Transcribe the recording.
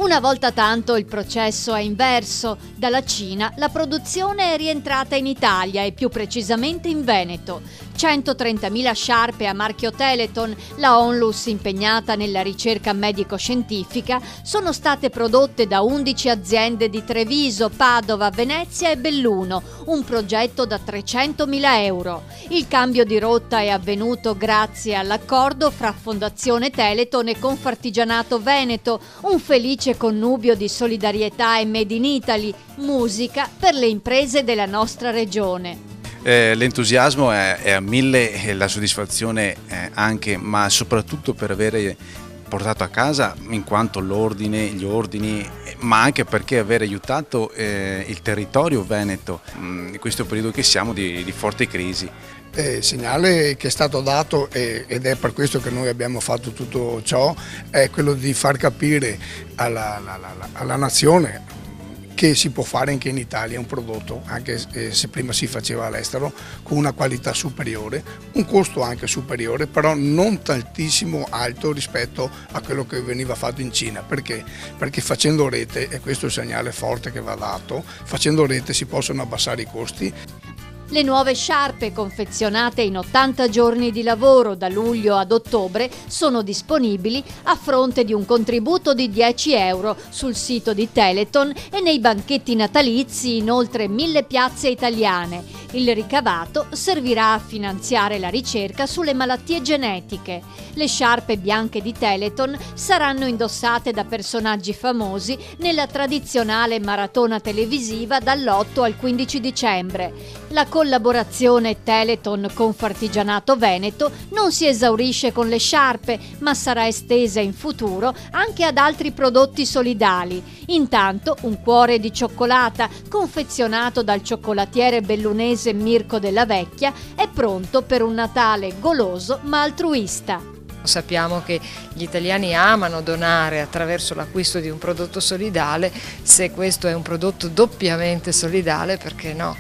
Una volta tanto il processo è inverso. Dalla Cina la produzione è rientrata in Italia e più precisamente in Veneto. 130.000 sciarpe a marchio Teleton, la Onlus impegnata nella ricerca medico-scientifica, sono state prodotte da 11 aziende di Treviso, Padova, Venezia e Belluno, un progetto da 300.000 euro. Il cambio di rotta è avvenuto grazie all'accordo fra Fondazione Teleton e Confartigianato Veneto, un felice connubio di solidarietà e Made in Italy, musica per le imprese della nostra regione. L'entusiasmo è a 1000 e la soddisfazione anche, ma soprattutto per avere portato a casa in quanto gli ordini, ma anche perché aver aiutato il territorio veneto in questo periodo che siamo di forte crisi. Il segnale che è stato dato, ed è per questo che noi abbiamo fatto tutto ciò, è quello di far capire alla nazione che si può fare anche in Italia un prodotto, anche se prima si faceva all'estero, con una qualità superiore, un costo anche superiore, però non tantissimo alto rispetto a quello che veniva fatto in Cina. Perché? Perché facendo rete, e questo è il segnale forte che va dato, facendo rete si possono abbassare i costi. Le nuove sciarpe, confezionate in 80 giorni di lavoro da luglio ad ottobre, sono disponibili a fronte di un contributo di 10 euro sul sito di Teleton e nei banchetti natalizi in oltre 1000 piazze italiane. Il ricavato servirà a finanziare la ricerca sulle malattie genetiche. Le sciarpe bianche di Teleton saranno indossate da personaggi famosi nella tradizionale maratona televisiva dall'8 al 15 dicembre. La collaborazione Teleton Confartigianato Veneto non si esaurisce con le sciarpe, ma sarà estesa in futuro anche ad altri prodotti solidali. Intanto un cuore di cioccolata, confezionato dal cioccolatiere bellunese Mirko Della Vecchia, è pronto per un Natale goloso ma altruista. Sappiamo che gli italiani amano donare attraverso l'acquisto di un prodotto solidale. Se questo è un prodotto doppiamente solidale, perché no?